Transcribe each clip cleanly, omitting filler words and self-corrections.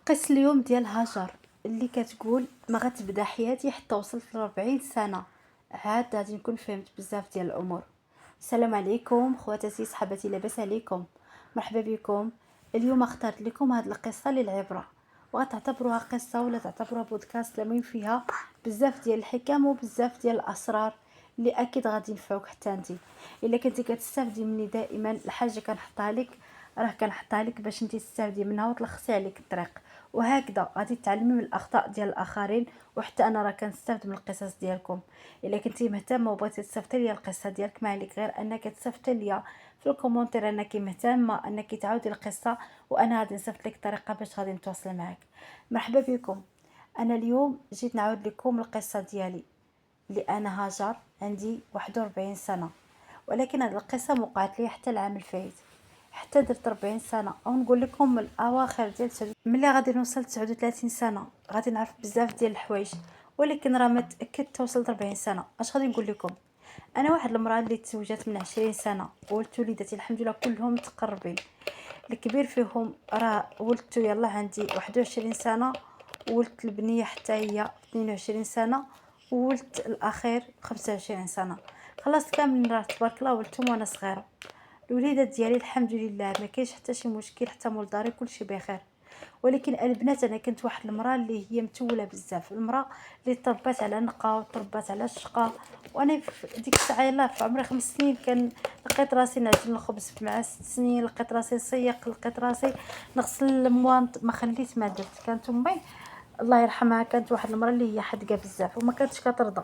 قص اليوم ديال هاجر اللي كتقول ما غتبدا حياتي حتى وصلت ل 40 سنه. عاد غادي نكون فهمت بزاف ديال الامور. السلام عليكم خواتاتي صحباتي، لاباس عليكم؟ مرحبا بكم. اليوم اخترت لكم هذه القصه للعبره، وغتعتبروها قصه ولا تعتبروها بودكاست، المهم فيها بزاف ديال الحكم وبزاف ديال الاسرار اللي اكيد غادي ينفعوك حتى انتي. الا كنتي كتستافدي مني دائما الحاجه كنحطها لك، راه كنحطها لك باش انتي تستافدي منها وتلخصي عليك الطريق، وهكذا غادي تتعلمي من الاخطاء ديال الاخرين، وحتى انا راه كنستافد من القصص ديالكم. الا كنتي مهتمه وبغيتي تصيفطي لي القصه ديالك، ما عليك غير انك تصيفطي لي في الكومونتير انك مهتمه انك تعاودي القصه، وانا غادي نصيفط لك طريقه باش غادي نتواصل معك. مرحبا بكم. انا اليوم جيت نعاود لكم القصه ديالي، اللي انا هاجر عندي 41 سنه، ولكن هذه القصه وقعت لي حتى العام الفايت، حتى درت 40 سنه، او نقول لكم من الاواخر ديال ملي غادي نوصل 39 سنه غادي نعرف بزاف ديال الحوايج، ولكن راه ما تاكدت وصلت 40 سنه. اش غادي نقول لكم؟ انا واحد المراه اللي تزوجت من 20 سنه، ولدت وليداتي الحمد لله كلهم متقربين. الكبير فيهم راه ولدته يلا عندي 21 سنه، ولدت البنيه حتى هي 22 سنه، وولدت الاخير 25 سنه. خلاص كاملين راه تبارك الله ولدتهم وانا صغيره. الوليدات ديالي الحمد لله ما كاينش حتى شي مشكل، حتى مول داري كلشي بخير. ولكن البنات انا كنت واحد المراه اللي هي متوله بزاف، المراه اللي تربات على نقا وتربات على الشقا. وانا في ديك الساعه يلاه في عمري 5 سنين كان لقيت راسي نعجن الخبز، مع 6 سنين لقيت راسي نسيق، لقيت راسي نغسل الموانط، ما خليت ما درت. كانت امي الله يرحمها كانت واحد المراه اللي هي حدقه بزاف، وما كانتش كترضى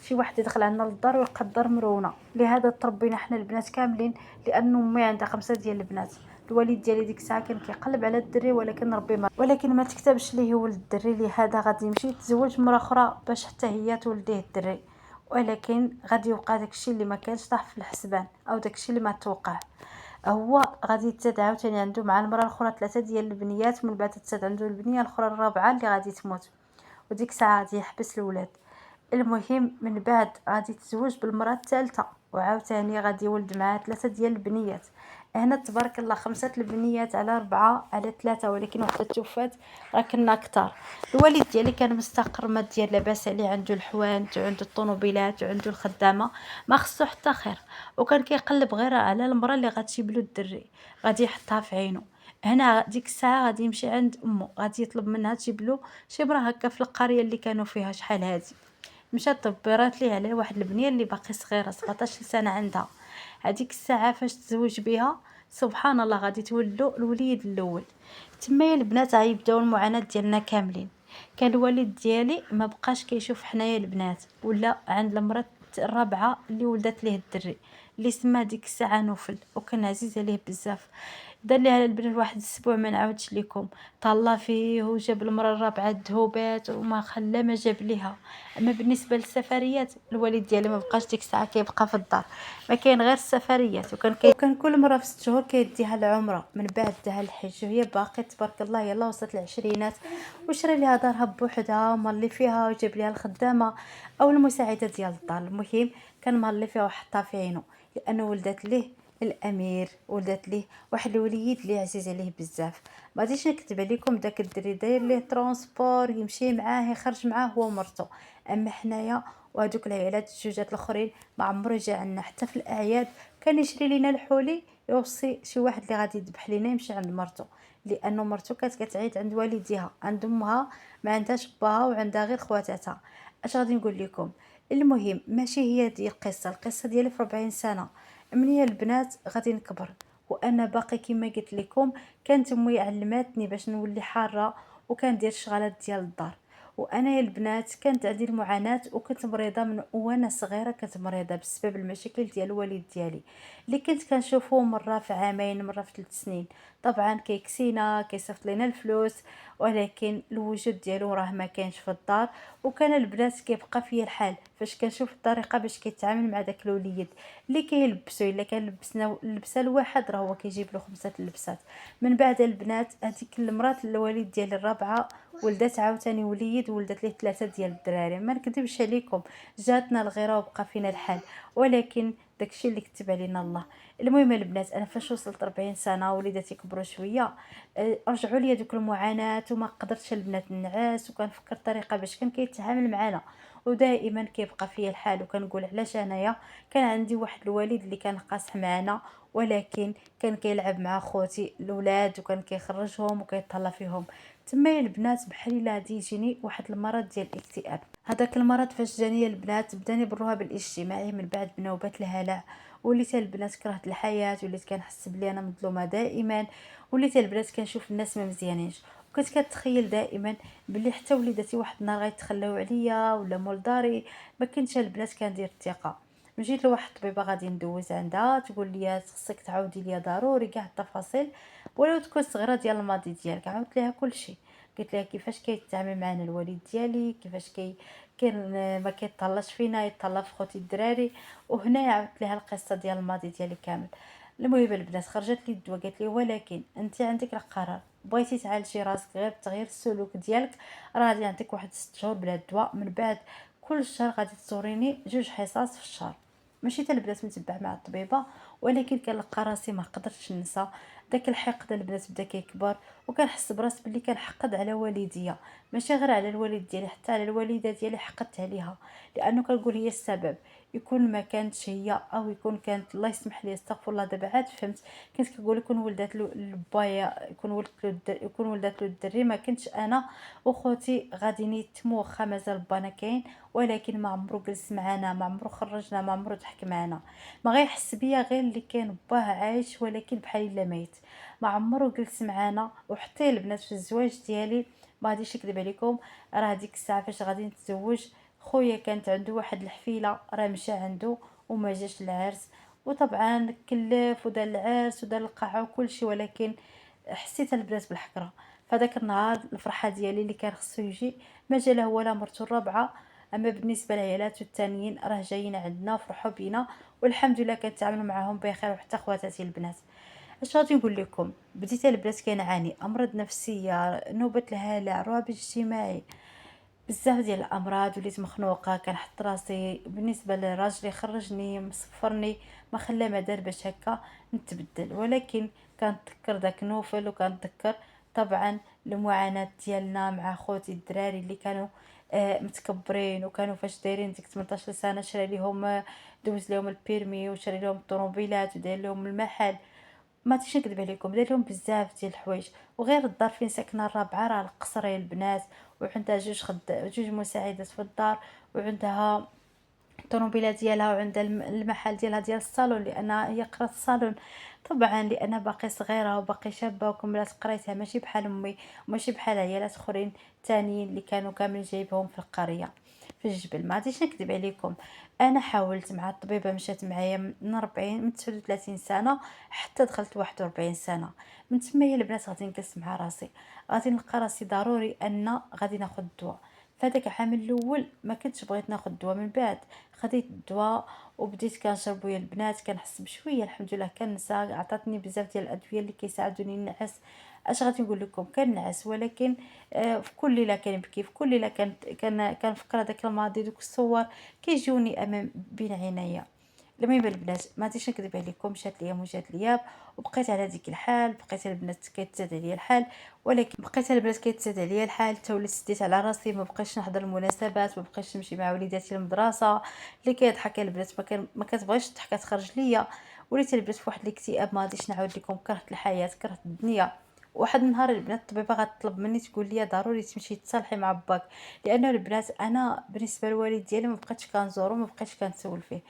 شي واحد يدخل عندنا للدار ويقدر مرونه. لهذا تربينا حنا البنات كاملين، لان امي عندها 5 ديال البنات. الوالد ديالي ديك الساعه كان كيقلب على الدري، ولكن ربي ما تكتبش ليه ولد الدري، لهذا غادي يمشي يتزوج مرا اخرى باش حتى هي تولديه الدري. ولكن غادي يوقع داكشي اللي ما كانش طاح في الحسبان، او داكشي اللي ما توقع. هو غادي يتزاد عاوتاني عنده مع المراه الاخرى 3 ديال البنيات، من بعد تزاد عنده البنيه الاخرى الرابعه اللي غادي تموت، وديك الساعه غادي يحبس الولاد. المهم من بعد غادي يتزوج بالمراه الثالثه، وعاوتاني غادي يولد معاه 3 ديال البنيات. هنا تبارك الله 5 البنيات على 4 على 3، ولكن وحده توفات، راه كنا كتار. الوالد ديالي كان مستقر ماديا لاباس عليه، عنده الحوانت وعنده الطوموبيلات وعنده الخدامه، ما خصو حتى خير. وكان كيقلب غير على المراه اللي غتجيب له الدري، غادي يحطها في عينه. هنا ديك الساعه غادي يمشي عند امه، غادي يطلب منها تجيب له شي مراه هكا في القريه اللي كانوا فيها شحال هادي. مشات دبرات ليه على واحد البنيه اللي باقي صغيره 17 سنه عندها. هذيك الساعه فاش تزوج بها سبحان الله غادي تولدوا الوليد الاول. تما البنات غيبداو المعاناه ديالنا كاملين. كان الوالد ديالي ما بقاش كيشوف حنايا البنات، ولا عند المراه الرابعه اللي ولدت ليه الدري، اللي سماه ديك الساعه نوفل، وكان عزيز عليه بزاف. دار ليها البنات واحد الاسبوع ما نعاودش لكم، طلع فيه وجاب المراه الرابعه الذهوبات وما خلى ما جاب ليها. اما بالنسبه للسفريات الوالد ديالي ما بقاش ديك الساعه كيبقى في الدار، ما كاين غير السفريات. وكان كل مره في 6 شهور كيديها العمره، من بعد داها الحج، وهي باقي تبارك الله يلا وصلت العشرينات، وشرى ليها دارها بوحدها ومالي فيها، وجاب ليها الخدامه او المساعده ديال الدار. المهم كان مالي فيها وحطها في عينه، لانه ولدت ليه الامير، ولدت ليه واحد الوليد اللي عزيز عليه بزاف. ما غاديش نكذب عليكم، داك الدري داير ليه ترونسبور، يمشي معاه يخرج معاه هو ومرته. اما حنايا وهذوك العائلات الجوجات الاخرين ما عمرو جا عندنا حتى في الاعياد. كان يشري لينا الحولي، يوصي شي واحد اللي غادي يذبح لينا يمشي عند مرته، لانه مرته كانت كتعيد عند والديها، عند امها ما عندهاش باها وعندها غير خواتاتها. اش غادي نقول لكم؟ المهم ماشي هي دي القصه ديالي في 40 سنه. مني البنات غادي نكبر، وانا باقي كما قلت لكم كانت امي علماتني باش نولي حاره، وكندير الشغالات ديال الدار. وانا يا البنات كانت عندي المعاناه، وكنت مريضه من وانا صغيره، كنت مريضه بسبب المشاكل ديال الوالد ديالي، اللي كنت كنشوفه مره في عامين مره في 3 سنين. طبعا كيكسينا كيصيفط لينا الفلوس، ولكن الوجود ديالو راه ما كانش في الدار. وكان البنات كيبقى فيا الحال فاش كنشوف الطريقه باش كيتعامل مع داك الوليد اللي كيلبسو. الا كان لبسنا اللبسه الواحد راه هو كيجيب له 5 اللبسات. من بعد البنات هذيك المرات الوالد ديال الرابعه ولدت عاوتاني وليد، ولدت ليه 3 ديال الدراري. ما نكذبش عليكم، جاتنا الغيره وبقى فينا الحال، ولكن داكشي اللي كتب علينا الله. المهم البنات، انا فاش وصلت 40 سنه وليداتي كبروا شويه، رجعوا لي دوك المعاناه وما قدرتش البنات نعاس، وكنفكر طريقه باش كان كيتعامل معنا، ودائما كيبقى فيا الحال. وكنقول علاش انايا كان عندي واحد الوالد اللي كان قاصح معنا، ولكن كان كيلعب مع خوتي الاولاد وكان كيخرجهم وكيتهلا فيهم. تما يا البنات بحال الا غادي يجيني واحد المرض ديال الاكتئاب. هذاك المرض فاش جاني البنات بداني بالرهاب الاجتماعي من بعد بنوبات الهلع. وليت البنات كرهت الحياه، وليت كنحس بلي انا مظلومه دائما، وليت البنات كنشوف الناس ما مزيانينش، وكنت كنتخيل دائما بلي حتى وليداتي واحد النهار غيتخلاو عليا ولا مول داري. ما كنتش البنات كندير الثقه. مشيت لواحد الطبيبه غادي ندوز عندها، تقول لي خصك تعاودي لي ضروري كاع التفاصيل ولو تكون صغيره ديال الماضي ديالك. عاودت ليها كلشي، قلت لها كيفاش كيتعامل معنا الوالد ديالي، كيفاش كاين ما كيطلعش فينا، يطلع في خوتي الدراري. وهنا عاودت لها القصه ديال الماضي ديالي كامل. المهم البنات خرجت لي الدواء، قالت لي ولكن انت عندك القرار، بغيتي تعالجي راسك غير بتغيير السلوك ديالك، راه غادي نعطيك واحد 6 شهور بلا الدواء، من بعد كل شهر غادي تزوريني 2 حصص في الشهر. مشيت البنات نتبع مع الطبيبه، ولكن كنلقى راسي ما قدرتش ننسى داك الحقد. البنات بدا كيكبر، وكنحس براسي بلي كنحقد على والديا، ماشي غير على الوالد ديالي، حتى على الوالده ديالي حقدت عليها، لانه كنقول هي السبب. يكون ما كانتش هي، او يكون كانت، الله يسمح لي استغفر الله دابا عاد فهمت، كنت كنقول يكون ولدات له لبايا، يكون ولدات له الدري، ما كنتش انا وخوتي غاديين يتموا. واخا مازال بانا كاين، ولكن ما عمرو جلس معنا، ما عمرو خرجنا، ما عمرو ضحك معنا. ما غيحس بيا غير اللي كان باه عايش ولكن بحال الا ميت. ما عمرو جلس معنا. وحتى البنات في الزواج ديالي ما غاديش نكذب عليكم، راه ديك الساعه فاش غادي نتزوج خويا كانت عنده واحد الحفيله، راه مشى عنده وما جاش العرس. وطبعا كلف ودار العرس ودار القاعه وكل شيء، ولكن حسيت البنات بالحكره. فداك النهار الفرحه ديالي اللي كان خصو يجي ما جا له هو لا مرتو الرابعه. اما بالنسبه لعيالاتو التانيين راه جايين عندنا فرحوا بينا، والحمد لله كنتعامل معاهم بخير، وحتى خواتاتي البنات. اش غادي نقول لكم، بديت البنات كنعاني امراض نفسيه، نوبه الهلع، رعب اجتماعي، بزاف ديال الامراض. وليت مخنوقه، كنحط راسي بالنسبه لراجلي خرجني مصفرني، ما خلى ما دار باش هكا نتبدل. ولكن كنتذكر داك نوفل، وكنتذكر طبعا المعاناه ديالنا مع خوتي الدراري اللي كانوا متكبرين، وكانوا فاش دايرين ديك 18 سنه شرا ليهم دوز لهم البيرمي، وشري لهم الطوموبيلات، وداير لهم المحل. ما تيش نكذب عليكم، دار لهم بزاف ديال الحوايج. وغير الدار فين ساكنه الرابعه راه القصر يا البنات، وعندها جوج مساعدات في الدار، وعندها الطوموبيله ديالها، وعندها المحل ديالها ديال الصالون، لان هي قرات الصالون. طبعا لان باقي صغيره وباقي شابه وكملات قرايتها، ماشي بحال امي وماشي بحال عيالات اخرين تانيين اللي كانوا كامل جايبهم في القريه في الجبل. ما غاديش نكذب عليكم، انا حاولت مع الطبيبه، مشات معايا من 40 من 39 سنه حتى دخلت 41 سنه. من تما هي البنات غادي نجلس مع راسي، غادي نلقى راسي ضروري ان غادي ناخذ الدواء. فداك العام الاول ما كنتش بغيت ناخذ الدواء، من بعد خديت الدواء وبديت كنشربو يا البنات، كنحس بشويه الحمد لله كنسى. عطاتني بزاف ديال الادويه اللي كيساعدوني نعس. اش غادي نقول لكم، كنعس، ولكن في كل ليله كنبكي، في كل ليله كنفكر هذاك الماضي، دوك الصور كيجوني امام بين عينيا. المهم البنات ما غاديش نكذب عليكم، مشات ليا وجات ليا، وبقيت على ديك الحال. بقيت البنات كيتزاد عليا الحال، ولكن بقيت البنات كيتزاد عليا الحال حتى وليت سديت على راسي، ما بقيتش نحضر المناسبات، ما بقيتش نمشي مع وليداتي للمدرسه. اللي كيضحك البنات ما كتبغيش تضحك، تخرج ليا. وليت البنات في واحد الاكتئاب، ما غاديش نعاود لكم، كرهت الحياه، كرهت الدنيا. واحد النهار البنات الطبيبه غتطلب مني، تقول لي ضروري تمشي تصالحي مع باك، لانه البنات انا بالنسبه للوالد ديالي ما بقيتش كنزورو، ما بقيتش كنسول فيه.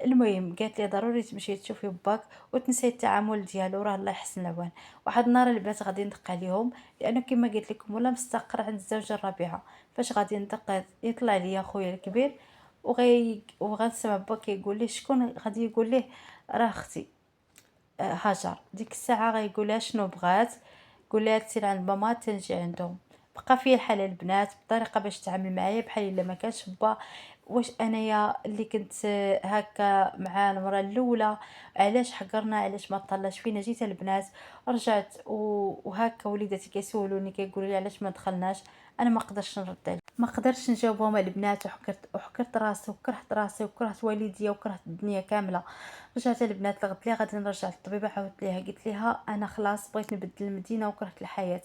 المهم قالت لي ضروري تمشي تشوفي باك وتنسي التعامل ديالو، راه الله يحسن العوان. واحد النهار البنات غادي ندق عليهم، لانه كما قلت لكم ولا مستقر عند الزوجه الرابعه. فاش غادي ندق يطلع لي خويا الكبير، وغنسمع با كيقول لي شكون غادي يقول ليه، راه اختي هاجر. ديك الساعه غيقول لها شنو بغات، قول لها تسير عند ماما تنجي عندهم. بقى فيا الحال البنات بطريقه باش تعامل معايا بحال الا ما كانش با. واش انايا اللي كنت هكا مع المراه الاولى، علاش حقرنا، علاش ما طلعش فينا؟ جيت البنات رجعت وهكا وليداتي كيسولوني كيقولوا لي علاش ما دخلناش. انا ما قدرتش نرد عليه، ما قدرتش نجاوبهم البنات، وحكرت راسي وكرهت راسي وكرهت والديا وكرهت الدنيا كامله. رجعت البنات الغد لي غادي نرجع للطبيبه، عاودت ليها قلت لها انا خلاص بغيت نبدل المدينه وكرهت الحياه.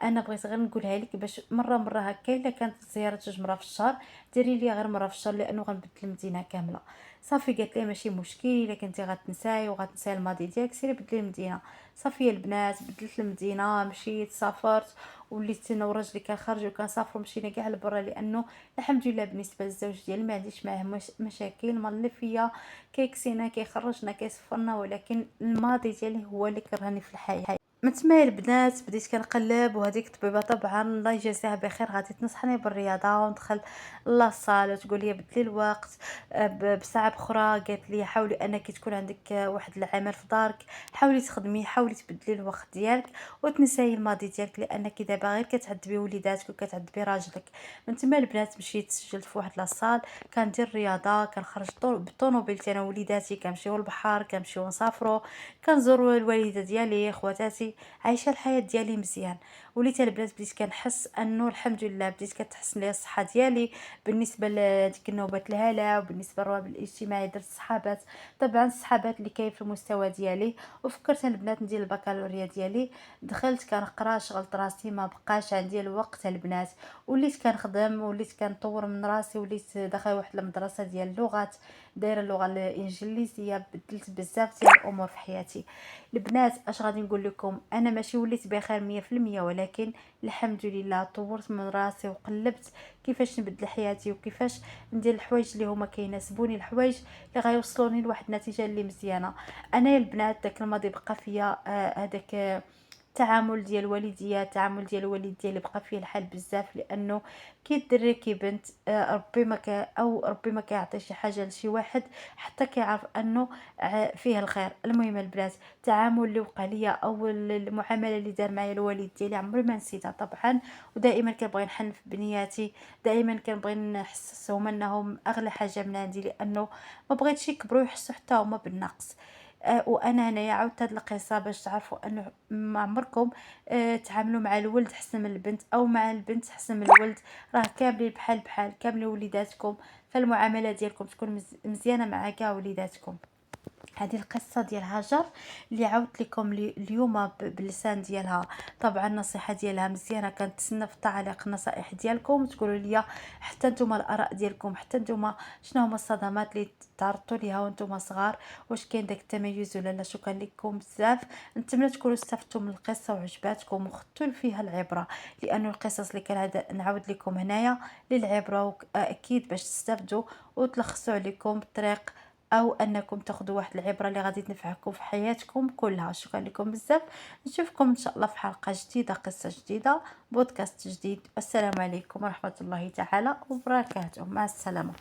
انا بغيت غير نقولها لك باش مره هكا الا كانت زياره 2 مرات في الشهر ديري لي غير مره في الشهر، لانه غنبدل المدينه كامله. صافي قالت لي ماشي مشكل، الا كنتي غتنساي وغتنساي الماضي ديالك سيري بدلي المدينه. صافي يا البنات بدلت المدينه، مشيت سافرت، وليت انا وراجلي كنخرجوا كنسافروا، مشينا كاع لبرا، لانه الحمد لله بالنسبه للزوج ديالي ما عنديش معاه مشاكل. مالي فيا كيكسينا كيخرجنا كيسفرنا، ولكن الماضي ديالي هو اللي كرهني في الحياه. من تما البنات بديت كنقلب، وهذيك الطبيبه طبعا الله يجازيها بخير غادي تنصحني بالرياضه وندخل لاصال، وتقول لي بدلي الوقت. بساعه اخرى قالت لي حاولي انك تكون عندك واحد العمل في دارك، حاولي تخدمي، حاولي تبدلي الوقت ديالك وتنساي الماضي ديالك، لانك دابا غير كتعذبي وليداتك وكتعذبي راجلك. من تما البنات مشيت سجلت في واحد لاصال، كندير رياضه، كنخرج بالطوموبيل انا ووليداتي، كنمشيو للبحر، كنمشيو نسافروا، كنزوروا الوالده ديالي خواتاتي، عايشه الحياه ديالي مزيان. وليت البنات بديت كنحس انه الحمد لله بديت كتحسن لي الصحه ديالي. بالنسبه لديك النوبات الهلع، وبالنسبه للرهاب الاجتماعي درت صحابات، طبعا الصحابات اللي كاين في المستوى ديالي. وفكرت البنات ندير البكالوريا ديالي، دخلت كنقرا، شغلت راسي، ما بقاش عندي الوقت البنات، وليت كنخدم، وليت كنطور من راسي، وليت داخل واحد المدرسه ديال اللغات، دايره اللغه الانجليزيه، بدلت بزاف ديال الامور في حياتي. البنات اش غادي نقول لكم، انا ماشي وليت بخير 100%، ولكن الحمد لله طورت من راسي وقلبت كيفاش نبدل حياتي وكيفاش ندير الحوايج اللي هما كيناسبوني، الحوايج اللي غيوصلوني لواحد النتيجه اللي مزيانه. انا يا البنات داك الماضي بقى فيا هذاك التعامل ديال الوالديه، التعامل ديال الوالد ديالي بقى فيه الحال بزاف، لانه كي الدري كي بنت ربي ما او ربي ما كيعطي شي حاجه لشي واحد حتى كيعرف انه فيه الخير. المهم البنات التعامل اللي وقع ليا او المعامله اللي دار معايا الوالد ديالي عمري ما نسيتها طبعا، ودائما كنبغي نحن في بنياتي، دائما كنبغي نحسسهم انهم اغلى حاجه من عندي، لانه ما بغيتش يكبروا يحسوا حتى هما بالنقص. وانا هنايا عاودت هاد القصه باش تعرفوا انه ما عمركم تعاملوا مع الولد حسن من البنت، او مع البنت حسن من الولد، راه كاملين بحال بحال، كاملين وليداتكم، فالمعامله ديالكم تكون مزيانه مع كاع وليداتكم. هذه القصة ديال هاجر اللي عاودت لكم اليوم باللسان ديالها. طبعا النصيحة ديالها مزيانة، كنتسنى في التعليق النصائح ديالكم، تقولوا لي حتى نتوما الاراء ديالكم، حتى نتوما شنو هما الصدمات اللي تعرضتوا ليها وانتم صغار، واش كاين داك التميز ولا لا. شكرا لكم بزاف، نتمنى تكونوا استفدتوا من القصة وعجباتكم وخدتوا فيها العبرة، لانه القصص اللي كنعاود لكم هنايا للعبرة، واكيد باش تستافدوا وتلخصوا عليكم الطريق، او انكم تاخذوا واحد العبره اللي غادي تنفعكم في حياتكم كلها. شكرا لكم بزاف، نشوفكم ان شاء الله في حلقه جديده، قصه جديده، بودكاست جديد. السلام عليكم ورحمه الله تعالى وبركاته، مع السلامه.